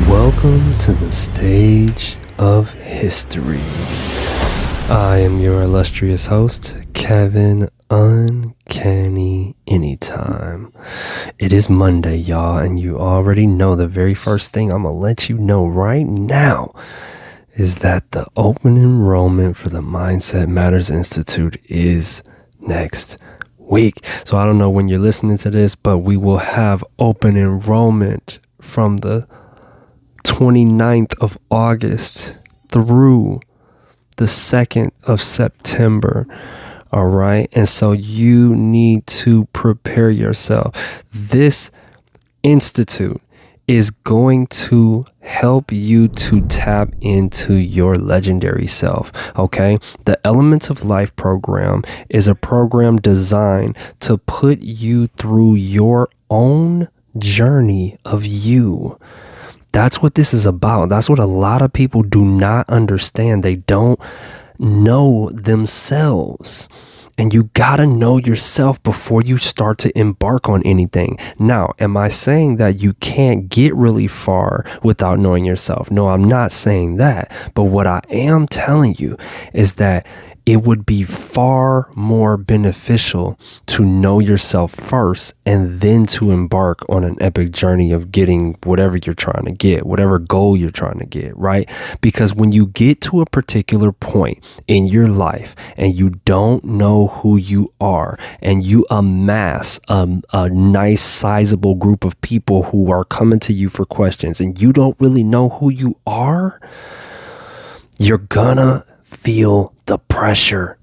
Welcome to the stage of history. I am your illustrious host, Kevin Uncanny Anytime. It is Monday, y'all, and you already know the very first thing I'm gonna let you know right now is that the open enrollment for the Mindset Matters Institute is next week. So I don't know when you're listening to this, but we will have open enrollment from the 29th of August through the 2nd of September. All right. And so you need to prepare yourself. This institute is going to help you to tap into your legendary self. Okay. The Elements of Life program is a program designed to put you through your own journey of you. That's what this is about. That's what a lot of people do not understand. They don't know themselves. And you got to know yourself before you start to embark on anything. Now, am I saying that you can't get really far without knowing yourself? No, I'm not saying that. But what I am telling you is that it would be far more beneficial to know yourself first and then to embark on an epic journey of getting whatever you're trying to get, whatever goal you're trying to get, right? Because when you get to a particular point in your life and you don't know who you are and you amass a nice sizable group of people who are coming to you for questions and you don't really know who you are, you're gonna feel the pressure.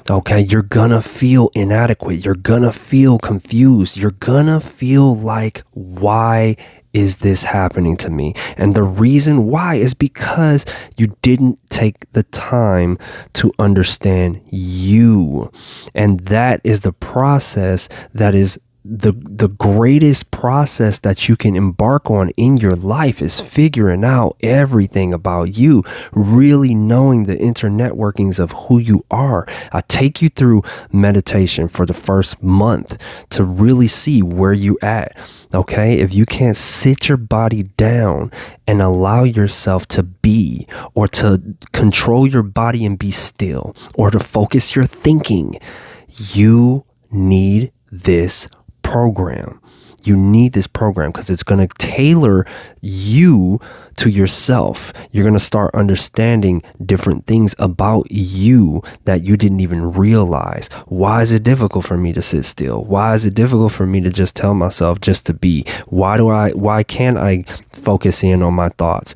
Okay, you're gonna feel inadequate. You're gonna feel confused. You're gonna feel like, why is this happening to me? And the reason why is because you didn't take the time to understand you. And that is the process that is the greatest process that you can embark on in your life, is figuring out everything about you, really knowing the internetworkings of who you are. I take you through meditation for the first month to really see where you at. Okay, if you can't sit your body down and allow yourself to be, or to control your body and be still, or to focus your thinking, you need this program. You need this program because it's going to tailor you to yourself. You're going to start understanding different things about you that you didn't even realize. Why is it difficult for me to sit still? Why is it difficult for me to just tell myself just to be? Why can't I focus in on my thoughts?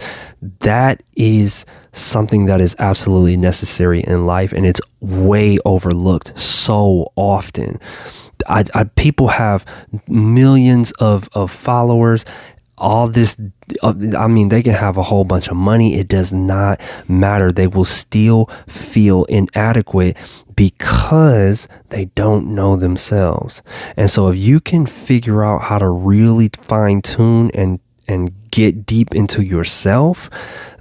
That is something that is absolutely necessary in life, and it's way overlooked so often. People have millions of followers, all this. I mean, they can have a whole bunch of money. It does not matter. They will still feel inadequate because they don't know themselves. And so if you can figure out how to really fine tune and get deep into yourself,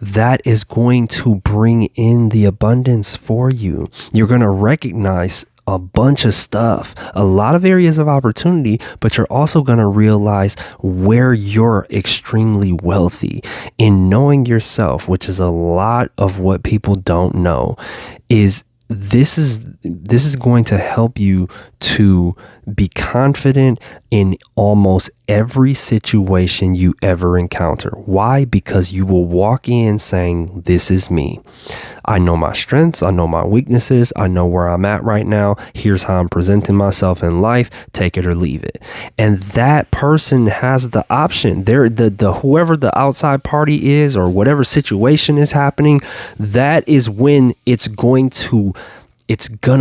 that is going to bring in the abundance for you. You're going to recognize a bunch of stuff, a lot of areas of opportunity, but you're also going to realize where you're extremely wealthy. In knowing yourself, which is a lot of what people don't know, is this is going to help you to be confident in almost every situation you ever encounter. Why? Because you will walk in saying, this is me. I know my strengths. I know my weaknesses. I know where I'm at right now. Here's how I'm presenting myself in life. Take it or leave it. And that person has the option. They're the whoever the outside party is, or whatever situation is happening, that is when it's gonna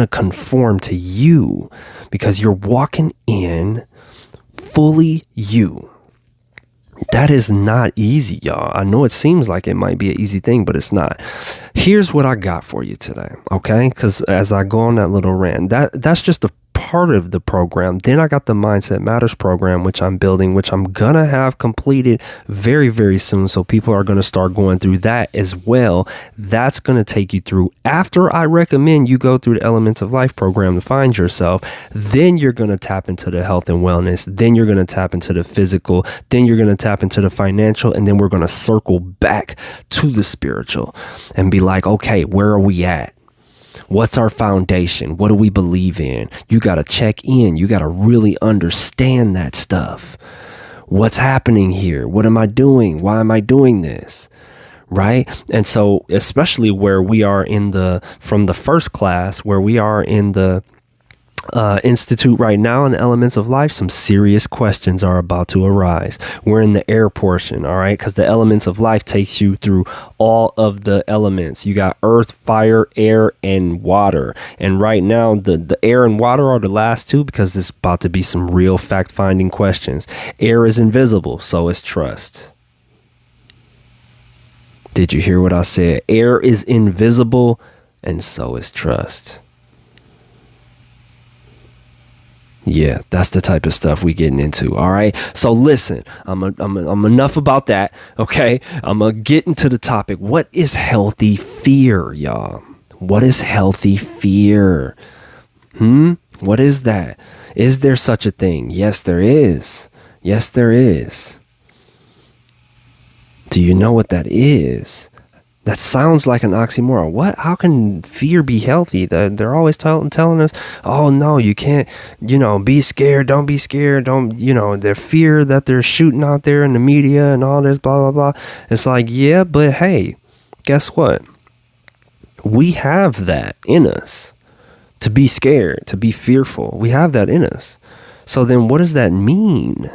conform to you, because you're walking in fully you. That is not easy, y'all. I know it seems like it might be an easy thing, but it's not. Here's what I got for you today, okay? Because as I go on that little rant, that's just a part of the program. Then I got the Mindset Matters program, which I'm building, which I'm going to have completed very, very soon. So people are going to start going through that as well. That's going to take you through. After I recommend you go through the Elements of Life program to find yourself, then you're going to tap into the health and wellness. Then you're going to tap into the physical. Then you're going to tap into the financial. And then we're going to circle back to the spiritual and be like, okay, where are we at? What's our foundation? What do we believe in? You got to check in. You got to really understand that stuff. What's happening here? What am I doing? Why am I doing this? Right? And so, especially where we are from the first class, where we are in the institute right now in the Elements of Life, some serious questions are about to arise. We're in the air portion, all right? Because the Elements of Life takes you through all of the elements. You got earth, fire, air, and water. And right now, the air and water are the last two because there's about to be some real fact-finding questions. Air is invisible, so is trust. Did you hear what I said? Air is invisible, and so is trust. Yeah, that's the type of stuff we getting into. All right. So listen, I'm enough about that. Okay. I'm going to get into the topic. What is healthy fear, y'all? What is healthy fear? What is that? Is there such a thing? Yes, there is. Yes, there is. Do you know what that is? That sounds like an oxymoron. What? How can fear be healthy? They're always telling us, oh, no, you can't, be scared. Don't be scared. Don't, their fear that they're shooting out there in the media and all this, blah, blah, blah. It's like, yeah, but hey, guess what? We have that in us to be scared, to be fearful. We have that in us. So then what does that mean?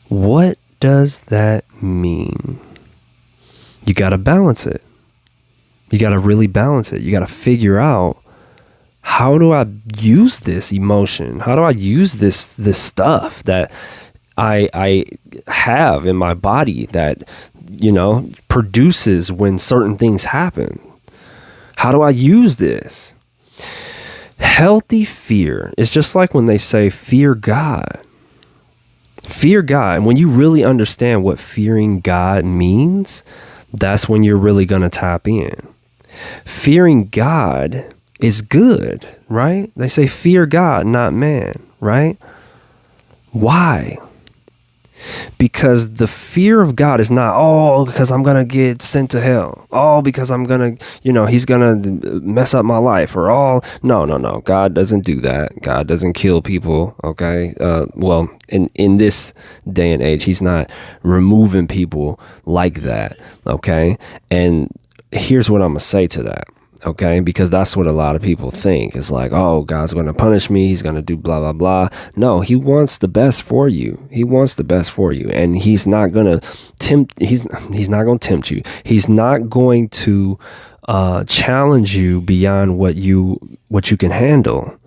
What does that mean? You got to balance it. You got to really balance it. You got to figure out, how do I use this emotion? How do I use this stuff that I have in my body that, produces when certain things happen? How do I use this? Healthy fear is just like when they say fear God. Fear God. And when you really understand what fearing God means, that's when you're really going to tap in. Fearing God is good, right? They say fear God, not man, right? Why? Because the fear of God is not, because I'm going to get sent to hell. Because I'm going to, he's going to mess up my life, or no. God doesn't do that. God doesn't kill people. Okay. In this day and age, he's not removing people like that. Okay. And here's what I'm going to say to that. Okay, because that's what a lot of people think. It's like, oh, God's going to punish me. He's going to do blah, blah, blah. No, he wants the best for you. He wants the best for you. And he's not going to tempt. He's not going to tempt you. He's not going to challenge you beyond what you can handle.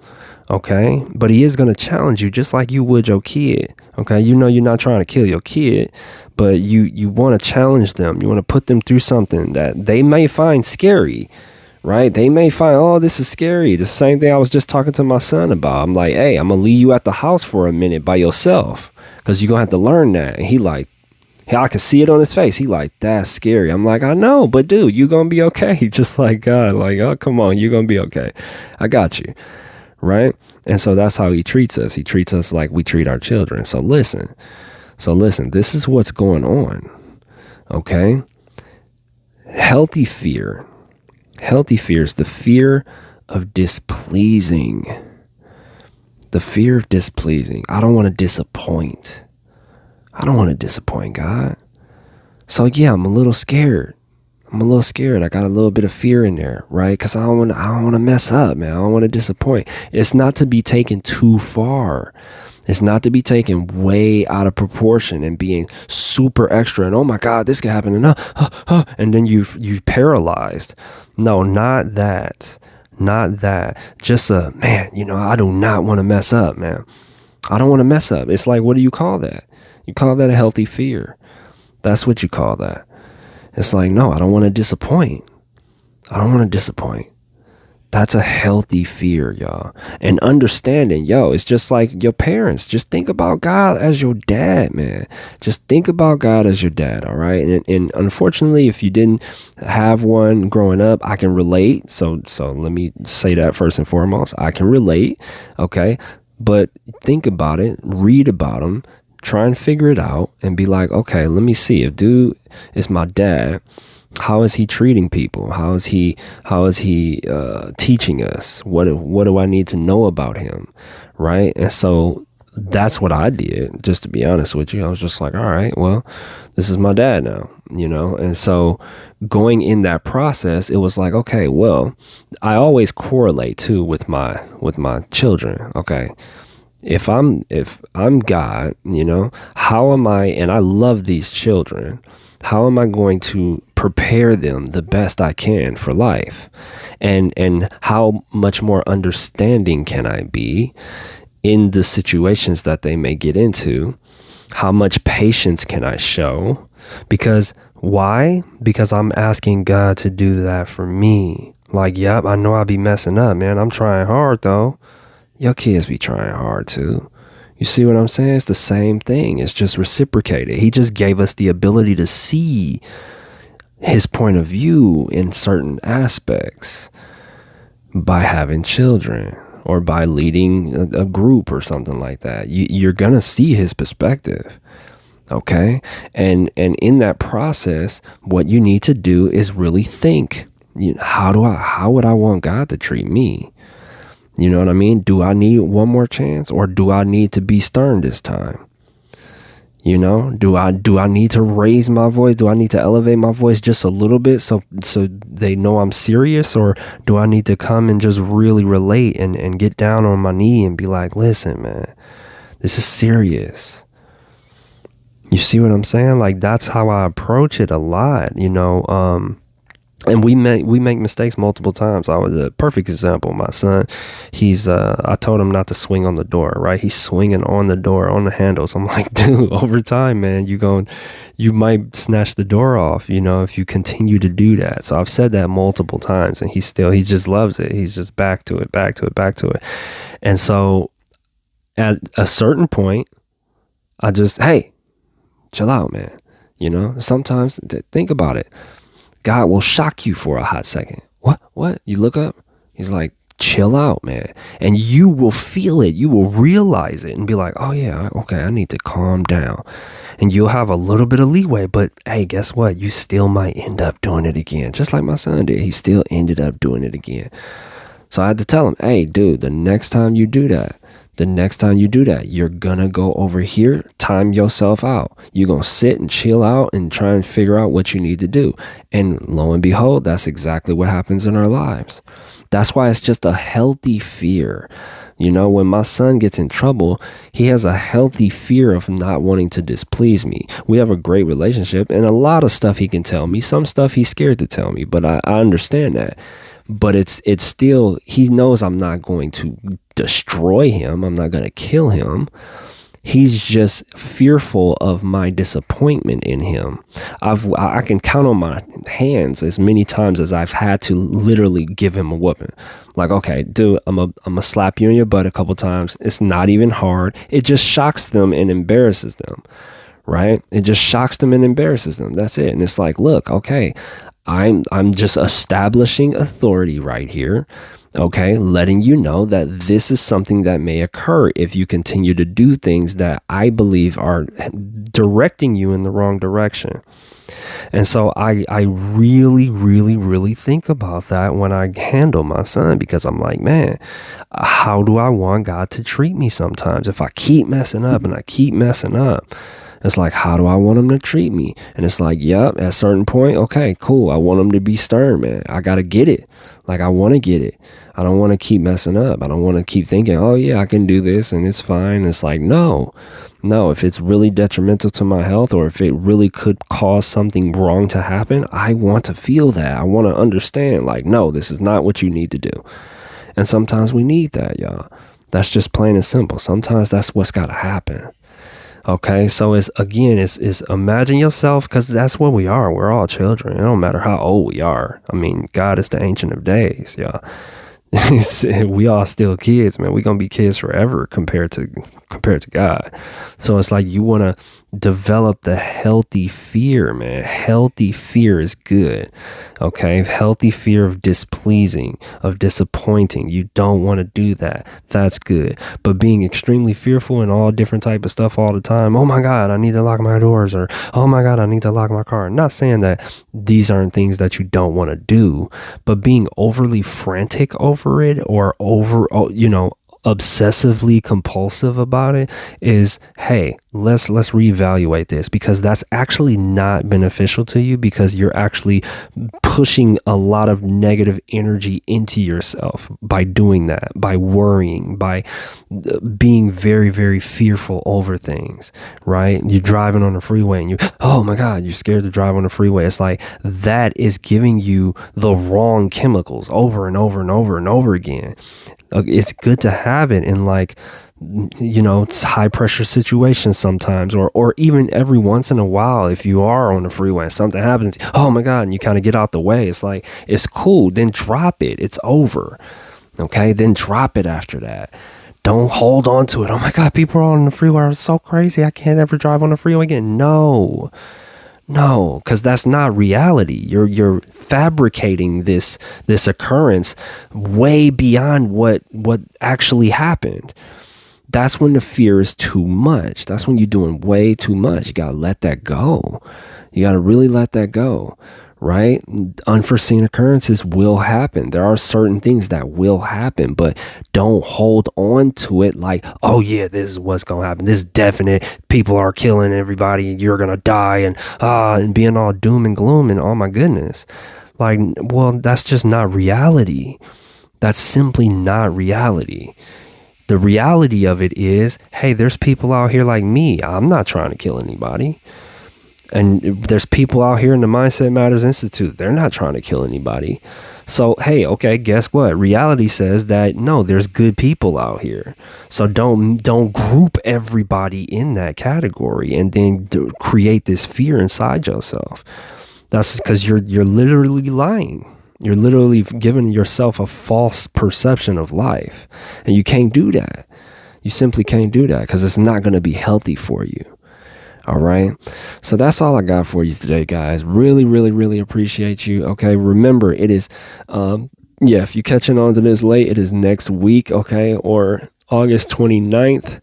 Okay, but he is going to challenge you just like you would your kid. Okay, you're not trying to kill your kid, but you want to challenge them. You want to put them through something that they may find scary. Right? They may find, this is scary. The same thing I was just talking to my son about. I'm like, hey, I'm going to leave you at the house for a minute by yourself because you're going to have to learn that. And he like, I can see it on his face. He like, that's scary. I'm like, I know, but dude, you're going to be okay. Just like God, like, oh, come on, you're going to be okay. I got you. Right? And so that's how he treats us. He treats us like we treat our children. So listen, this is what's going on. Okay? Healthy fear. Healthy fear is the fear of displeasing. The fear of displeasing. I don't want to disappoint. I don't want to disappoint God. So yeah, I'm a little scared. I got a little bit of fear in there, right? Because I don't want to mess up, man. I don't want to disappoint. It's not to be taken too far. It's not to be taken way out of proportion and being super extra and, oh my God, this could happen and then you paralyzed. No, not that. Just man, I do not want to mess up, man. I don't want to mess up. It's like, what do you call that? You call that a healthy fear. That's what you call that. It's like, no, I don't want to disappoint. That's a healthy fear, y'all. And understanding, it's just like your parents. Just think about God as your dad, man. Just think about God as your dad, all right? And unfortunately, if you didn't have one growing up, I can relate. So let me say that first and foremost. I can relate, okay? But think about it, read about them, try and figure it out, and be like, okay, let me see. If dude is my dad, how is he treating people? How is he teaching us? What do I need to know about him? Right? And so that's what I did, just to be honest with you. I was just like, all right, well, this is my dad now, And so going in that process, it was like, okay, well, I always correlate too with my children. Okay. If I'm God, how am I, and I love these children, how am I going to prepare them the best I can for life? And how much more understanding can I be in the situations that they may get into? How much patience can I show? Because why? Because I'm asking God to do that for me. Like, yep, I know I'll be messing up, man. I'm trying hard though. Your kids be trying hard too. You see what I'm saying? It's the same thing. It's just reciprocated. He just gave us the ability to see his point of view in certain aspects by having children or by leading a group or something like that. You're going to see his perspective. Okay. And in that process, what you need to do is really think, how would I want God to treat me? You know what I mean? Do I need one more chance, or do I need to be stern this time? Do I need to raise my voice? Do I need to elevate my voice just a little bit so they know I'm serious? Or do I need to come and just really relate and get down on my knee and be like, listen, man, this is serious. You see what I'm saying? Like, that's how I approach it a lot, and we make mistakes multiple times. I was a perfect example. My son, I told him not to swing on the door, right? He's swinging on the door, on the handles. I'm like, dude, over time, man, you might snatch the door off, if you continue to do that. So I've said that multiple times, and he just loves it. He's just back to it. And so at a certain point, I just, hey, chill out, man. Sometimes think about it. God will shock you for a hot second. What? You look up. He's like, chill out, man. And you will feel it. You will realize it and be like, oh yeah, okay, I need to calm down. And you'll have a little bit of leeway, but hey, guess what? You still might end up doing it again. Just like my son did. He still ended up doing it again. So I had to tell him, hey, dude, the next time you do that, you're gonna go over here, time yourself out. You're gonna sit and chill out and try and figure out what you need to do. And lo and behold, that's exactly what happens in our lives. That's why it's just a healthy fear. When my son gets in trouble, he has a healthy fear of not wanting to displease me. We have a great relationship, and a lot of stuff he can tell me. Some stuff he's scared to tell me, but I understand that. But it's still, he knows I'm not going to destroy him. I'm not going to kill him. He's just fearful of my disappointment in him. I can count on my hands as many times as I've had to literally give him a whooping. Like, okay, dude, I'm a slap you in your butt a couple times. It's not even hard. It just shocks them and embarrasses them, right? It just shocks them and embarrasses them. That's it. And it's like, look, okay, I'm just establishing authority right here. Okay, letting you know that this is something that may occur if you continue to do things that I believe are directing you in the wrong direction. And so I really, really, really think about that when I handle my son, because I'm like, man, how do I want God to treat me sometimes? If I keep messing up and I keep messing up, it's like, how do I want him to treat me? And it's like, yep, at a certain point, okay, cool. I want him to be stern, man. I got to get it. Like, I want to get it. I don't want to keep messing up. I don't want to keep thinking, oh yeah, I can do this and it's fine. It's like, no, if it's really detrimental to my health, or if it really could cause something wrong to happen, I want to feel that. I want to understand, like, no, this is not what you need to do. And sometimes we need that, y'all. That's just plain and simple. Sometimes that's what's got to happen. Okay, so it's imagine yourself, because that's what we are. We're all children. It don't matter how old we are. I mean, God is the Ancient of Days, y'all. We all still kids, man. We gonna be kids forever compared to God. So it's like you want to develop the healthy fear, man. Healthy fear is good. Okay, healthy fear of displeasing, of disappointing. You don't want to do that. That's good. But being extremely fearful and all different type of stuff all the time. Oh my God, I need to lock my doors, or oh my God, I need to lock my car. I'm not saying that these aren't things that you don't want to do, but being overly frantic over it, or obsessively compulsive about it, is, hey, let's reevaluate this, because that's actually not beneficial to you, because you're actually pushing a lot of negative energy into yourself by doing that, by worrying, by being very, very fearful over things, right? You're driving on the freeway and oh my God, you're scared to drive on the freeway. It's like that is giving you the wrong chemicals over and over and over and over again. It's good to have it in, like, it's high pressure situations sometimes, or even every once in a while, if you are on the freeway and something happens, oh my God, and you kind of get out the way. It's like, it's cool. Then drop it. It's over. Okay. Then drop it after that. Don't hold on to it. Oh my God, people are on the freeway are so crazy. I can't ever drive on the freeway again. No, because that's not reality. You're fabricating this occurrence way beyond what actually happened. That's when the fear is too much. That's when you're doing way too much. You gotta let that go. You gotta really let that go, right? Unforeseen occurrences will happen. There are certain things that will happen, but don't hold on to it like, oh yeah, this is what's gonna happen. This is definite. People are killing everybody. You're gonna die, and being all doom and gloom, and oh my goodness. Like, well, that's just not reality. That's simply not reality. The reality of it is, hey, there's people out here like me. I'm not trying to kill anybody. And there's people out here in the Mindset Matters Institute. They're not trying to kill anybody. So, hey, okay, guess what? Reality says that, no, there's good people out here. So don't group everybody in that category and then create this fear inside yourself. That's because you're literally lying. You're literally giving yourself a false perception of life. And you can't do that. You simply can't do that, because it's not going to be healthy for you. All right. So that's all I got for you today, guys. Really, really, really appreciate you. Okay. Remember, it is, if you're catching on to this late, it is next week. Okay. Or August 29th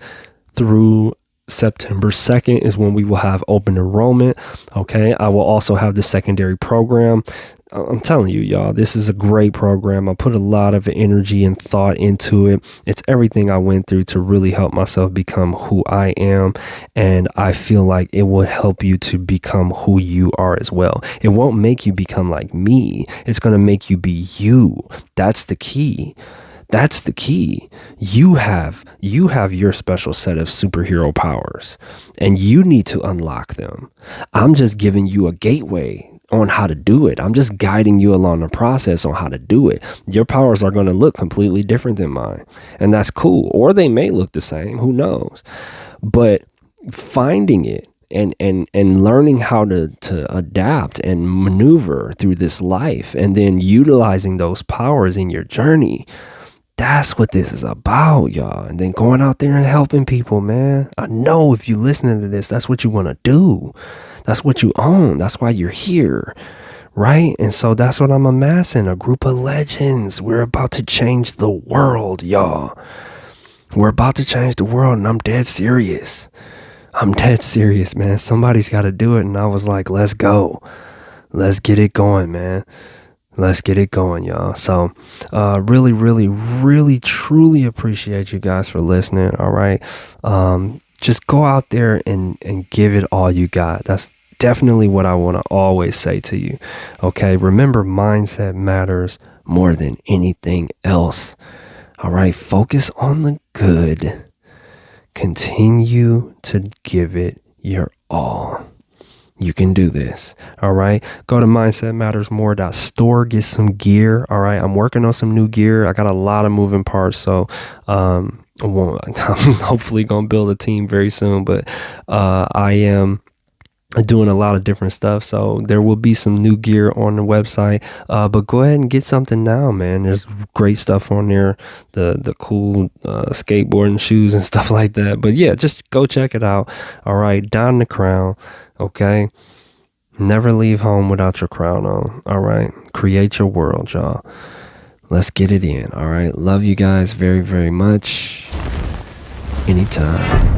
through September 2nd is when we will have open enrollment. Okay. I will also have the secondary program. I'm telling you, y'all, this is a great program. I put a lot of energy and thought into it. It's everything I went through to really help myself become who I am. And I feel like it will help you to become who you are as well. It won't make you become like me. It's going to make you be you. That's the key. That's the key. You have your special set of superhero powers, and you need to unlock them. I'm just giving you a gateway on how to do it. I'm just guiding you along the process on how to do it. Your powers are going to look completely different than mine, and that's cool. Or they may look the same, who knows? But finding it and learning how to adapt and maneuver through this life, and then utilizing those powers in your journey, that's what this is about, y'all. And then going out there and helping people, man. I know if you're listening to this, that's what you want to do. That's what you own. That's why you're here, right? And so that's what I'm amassing, a group of legends. We're about to change the world, y'all. We're about to change the world, and I'm dead serious. I'm dead serious, man. Somebody's got to do it. And I was like, let's go. Let's get it going, man. Let's get it going, y'all. So really, really, really, truly appreciate you guys for listening. All right. Just go out there and give it all you got. That's definitely what I want to always say to you. Okay. Remember, mindset matters more than anything else. All right. Focus on the good. Continue to give it your all. You can do this. All right. Go to mindsetmattersmore.store, get some gear. All right. I'm working on some new gear. I got a lot of moving parts. So I'm hopefully going to build a team very soon. But I am doing a lot of different stuff, so there will be some new gear on the website, but go ahead and get something now, man. There's great stuff on there, the cool skateboarding shoes and stuff like that. But yeah, just go check it out. All right, don the crown. Okay, never leave home without your crown on. All right, create your world, y'all. Let's get it in. All right, love you guys very, very much. Anytime.